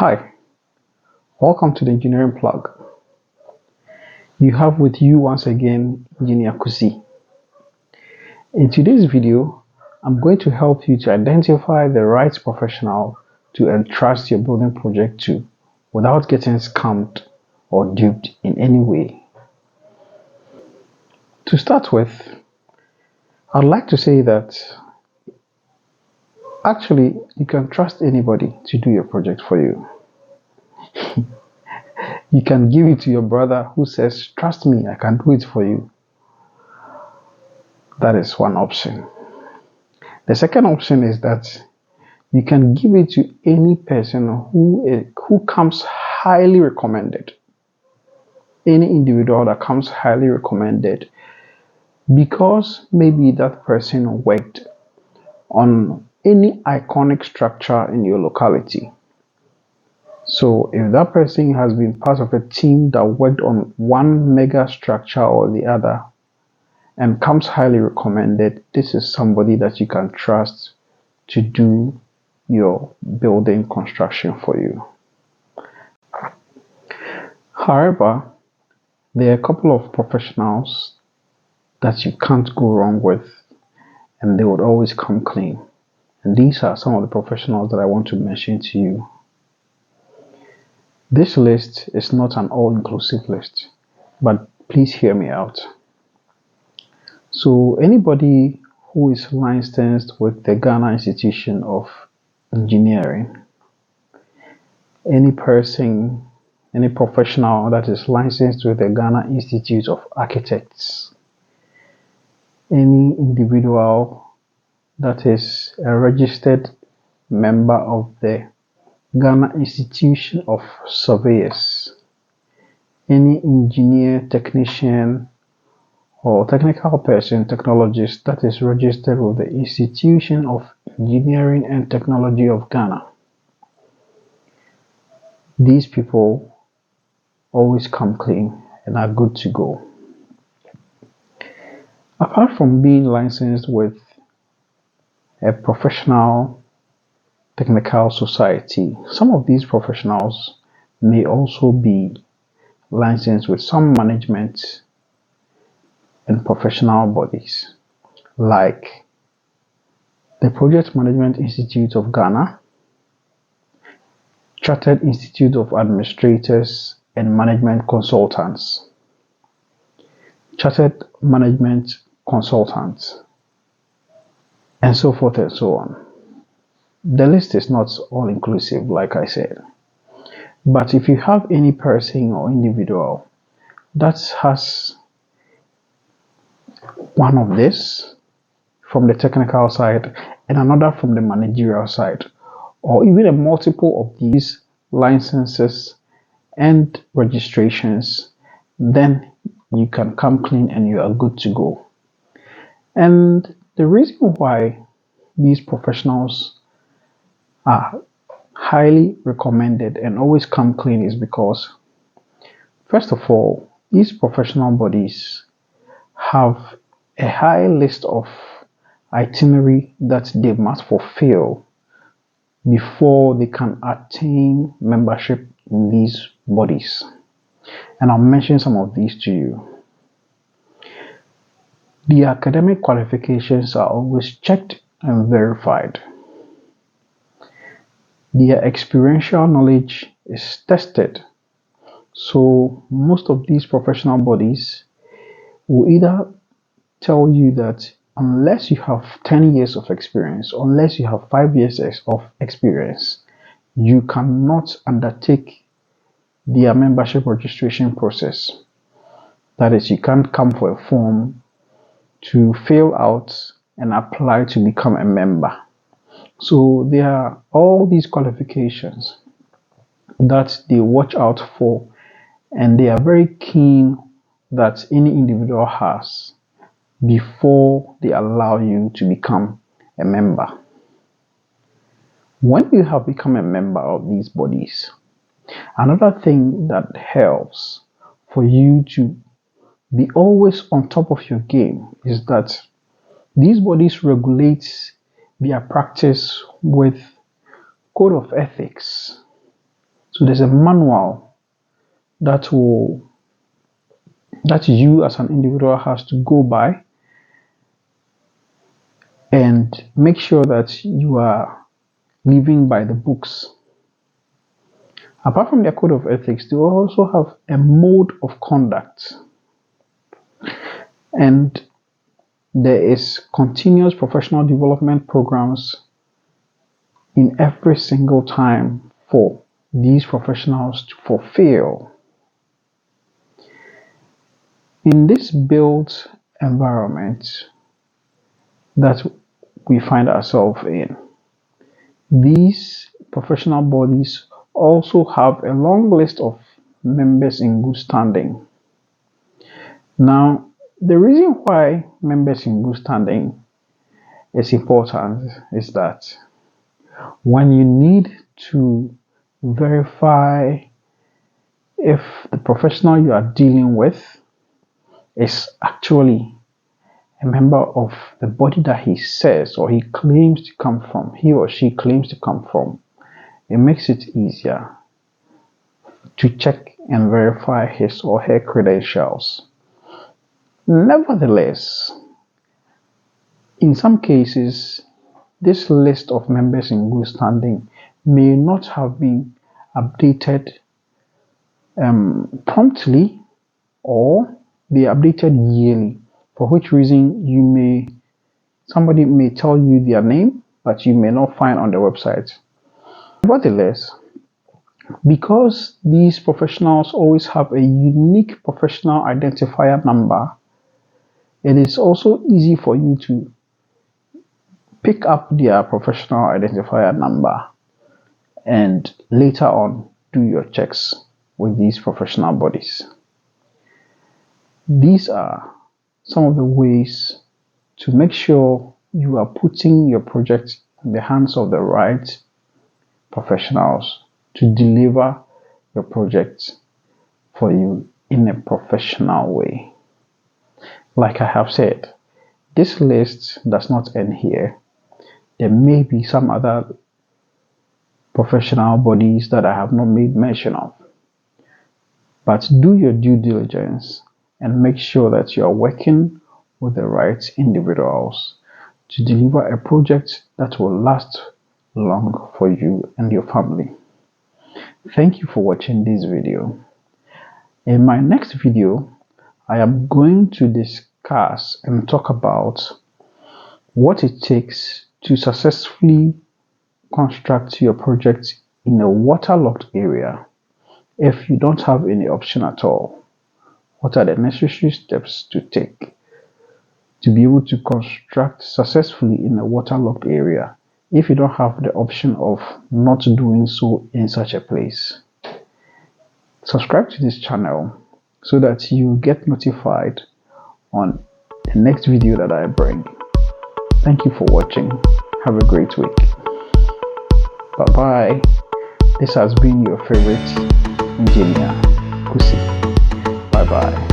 Hi, welcome to the Engineering Plug. You have with you once again Engineer Kusi. In today's video, I'm going to help you to identify the right professional to entrust your building project to without getting scammed or duped in any way. To start with, I'd like to say that actually you can trust anybody to do your project for you. You can give it to your brother who says, "Trust me, I can do it for you." That is one option. The second option is that you can give it to any person who comes highly recommended. Any individual that comes highly recommended because maybe that person worked on any iconic structure in your locality. So if that person has been part of a team that worked on one mega structure or the other and comes highly recommended, this is somebody that you can trust to do your building construction for you. However, there are a couple of professionals that you can't go wrong with, and they would always come clean. And these are some of the professionals that I want to mention to you. This list is not an all-inclusive list, but please hear me out. So anybody who is licensed with the Ghana Institution of Engineering, any professional that is licensed with the Ghana Institute of Architects, any individual that is a registered member of the Ghana Institution of Surveyors, any engineer, technician, or technical person, technologist that is registered with the Institution of Engineering and Technology of Ghana. These people always come clean and are good to go. Apart from being licensed with a professional technical society, some of these professionals may also be licensed with some management and professional bodies like the Project Management Institute of Ghana, Chartered Institute of Administrators and Management Consultants, Chartered Management Consultants, and so forth and so on. The list is not all inclusive, like I said. But if you have any person or individual that has one of this from the technical side and another from the managerial side, or even a multiple of these licenses and registrations, then you can come clean and you are good to go. And the reason why these professionals are highly recommended and always come clean is because, first of all, these professional bodies have a high list of itinerary that they must fulfill before they can attain membership in these bodies. And I'll mention some of these to you. The academic qualifications are always checked and verified. Their experiential knowledge is tested. So most of these professional bodies will either tell you that unless you have 10 years of experience, unless you have 5 years of experience, you cannot undertake their membership registration process. That is, you can't come for a form to fill out and apply to become a member. So there are all these qualifications that they watch out for, and they are very keen that any individual has before they allow you to become a member. When you have become a member of these bodies, another thing that helps for you to be always on top of your game is that these bodies regulate their practice with code of ethics. So there's a manual that you as an individual has to go by and make sure that you are living by the books. Apart from their code of ethics, they also have a mode of conduct, and there is continuous professional development programs in every single time for these professionals to fulfill. In this built environment that we find ourselves in, these professional bodies also have a long list of members in good standing. Now, the reason why members in good standing is important is that when you need to verify if the professional you are dealing with is actually a member of the body that he says or he claims to come from, he or she claims to come from, it makes it easier to check and verify his or her credentials. Nevertheless, in some cases, this list of members in good standing may not have been updated promptly, or be updated yearly, for which reason somebody may tell you their name, but you may not find on the website. Nevertheless, because these professionals always have a unique professional identifier number, it is also easy for you to pick up their professional identifier number and later on do your checks with these professional bodies. These are some of the ways to make sure you are putting your project in the hands of the right professionals to deliver your project for you in a professional way. Like I have said, this list does not end here. There may be some other professional bodies that I have not made mention of. But do your due diligence and make sure that you are working with the right individuals to deliver a project that will last long for you and your family. Thank you for watching this video. In my next video, I am going to discuss and talk about what it takes to successfully construct your project in a waterlogged area if you don't have any option at all. What are the necessary steps to take to be able to construct successfully in a waterlogged area if you don't have the option of not doing so in such a place? Subscribe to this channel so that you get notified on the next video that I bring. Thank you for watching. Have a great week. Bye bye. This has been your favorite engineer, Kusi. Bye bye.